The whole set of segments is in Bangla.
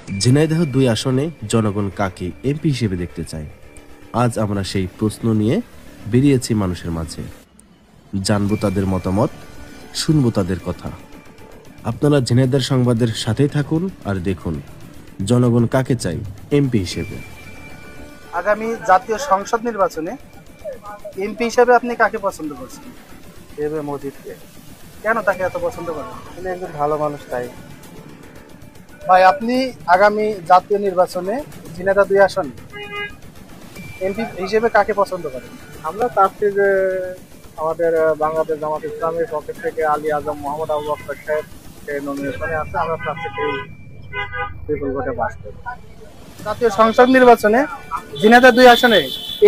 ঝিনাইদহ ২ আসনে জনগণ কাকে এমপি হিসেবে দেখতে চায়? আজ আমরা সেই প্রশ্ন নিয়ে বেরিয়েছি মানুষের মাঝে। জানবো তাদের মতামত, শুনবো তাদের কথা। আপনারা ঝিনাইদহ সংবাদের সাথেই থাকুন আর দেখুন জনগণ কাকে চায় এমপি হিসেবে। আগামী জাতীয় সংসদ নির্বাচনে এমপি হিসেবে আপনি কাকে পছন্দ করছেন? এভাবে মোদিকে। কেন তাকে এত পছন্দ করেন? উনি একজন ভালো মানুষ তাই। ভাই, আপনি আগামী জাতীয় নির্বাচনে ঝিনাইদহ ২ আসনে এমপি হিসেবে কাকে পছন্দ করেন? আমরা চাচ্ছি যে আমাদের বাংলাদেশ জামাত ইসলামের পক্ষ থেকে আলী আজম মোহাম্মদ আবু বকর সাহেব সেই নমিনেশনে আছে। আমরা চাচ্ছি সেই বিপুল ভোটে পাস করব। জাতীয় সংসদ নির্বাচনে ঝিনাইদহ ২ আসনে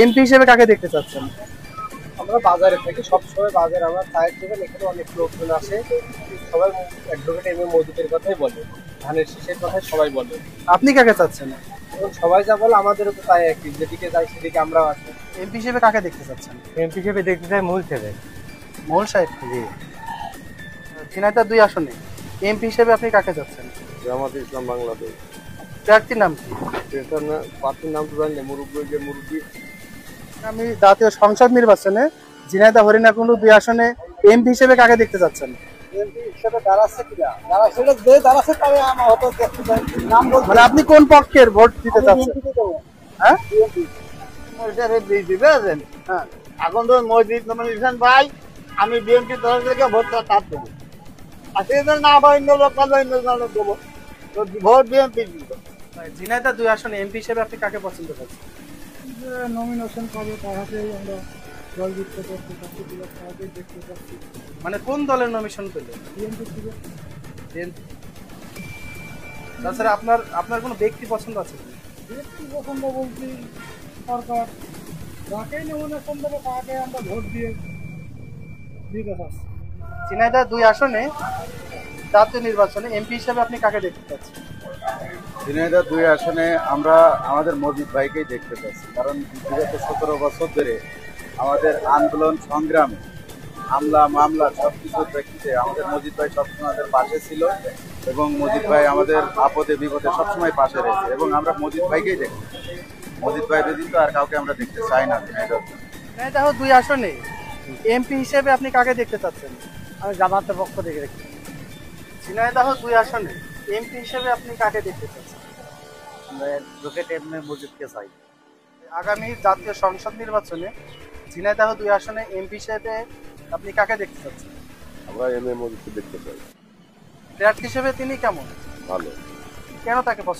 এমপি হিসেবে কাকে দেখতে চাচ্ছেন? আমরা বাজারে থেকে সবসময় বাজার আমরা চায়ের দোকান, এখানে অনেক লোকজন আসে, সবাই অ্যাডভোকেট এম এ মজুদের কথাই বলে, ধানের শীষের কথাই সবাই বলে। আপনি কাকে চাচ্ছেন? এবং সবাই যা বলে আমাদেরও তো তাই একই, যেদিকে যাই সেদিকে আমরাও আছি। এমপি হিসেবে কাকে দেখতে চাচ্ছেন? এমপি হিসেবে দেখতে চাই মূল থেকে। মোহন সাহেব। জি। ঝিনাইদহ ২ আসনে এমপি হিসেবে আপনি কাকে চাচ্ছেন? জামাত ইসলাম বাংলাদেশ। প্রার্থীর নাম কি? পার্টির নাম তো জানি না, মুরব্বী। আমি জাতীয় সংসদ নির্বাচনে ঝিনাইদহ হরিণাকুণ্ডু ২ আসনে এমপি হিসেবে কাকে দেখতে চাচ্ছেন? এমপি হিসেবে দাঁড়াচ্ছে কিনা, দাঁড়াচ্ছে তবে আমার হয়তো দেখতে চাই। নাম বলতে মানে আপনি কোন পক্ষের ভোট দিতে চাচ্ছেন? হ্যাঁ, হ্যাঁ, এখন তো মসজিদ নমিনেশন ভাই, আমি বিএনপি তরফ থেকে ভোটটা তার দেবো। আর সেটা না বা অন্য লোক পারলে অন্য জনের দেবো, তো ভোট বিএনপি দিব। ঝিনাইদহ ২ আসনে এমপি হিসেবে আপনি কাকে পছন্দ করছেন? নমিনেশন করবো তাহাতেই আমরা দল যুক্ত করতে চাচ্ছি, তাহাতেই দেখতে চাচ্ছি। মানে কোন দলের নমিশন পেলেন? বিএনপি থেকে। তাছাড়া আপনার আপনার কোনো ব্যক্তি পছন্দ আছে কি? ব্যক্তি পছন্দ বলছি সরকার যাকেই নমিনেশন দেবে তাকে আমরা ভোট দিয়ে দিতে চাচ্ছি। ঝিনাইদহ ২ আসনে জাতীয় নির্বাচনে এমপি হিসেবে আপনি কাকে দেখতে চাচ্ছেন? ঝিনাইদহ ২ আসনে আমরা আমাদের মজিদ ভাইকেই দেখতে পাচ্ছি, কারণ বিগত ১৭ বছর ধরে আমাদের আন্দোলন সংগ্রামে হামলা মামলা সবকিছুর প্রেক্ষিতে আমাদের মজিদ ভাই সবসময় আমাদের পাশে ছিল এবং মজিদ ভাই আমাদের আপদে বিপদে সবসময় পাশে রয়েছে এবং আমরা মজিদ ভাইকেই দেখি। মজিদ ভাই ব্যতীত আর কাউকে আমরা দেখতে চাই না ঝিনাইদহ। ঝিনাইদহ ২ আসনে এমপি হিসেবে আপনি কাকে দেখতে চাচ্ছেন? আমি জামাতের পক্ষ থেকে দেখি। ঝিনাইদহ ২ আসনে এমপি হিসেবে আপনি কাকে দেখতে চাচ্ছেন? আমরা অ্যাডভোকেট এম এ মজুদকে চাই। আগামী জাতীয় সংসদ নির্বাচনে ঝিনাইদহ ২ আসনে এমপি হিসেবে আপনি কাকে দেখতে চাচ্ছেন? আমরা এম এ মজিদকে দেখতে চাই। প্রার্থী হিসেবে তিনি কেমন? ভালো। কেন তাকে পছন্দ?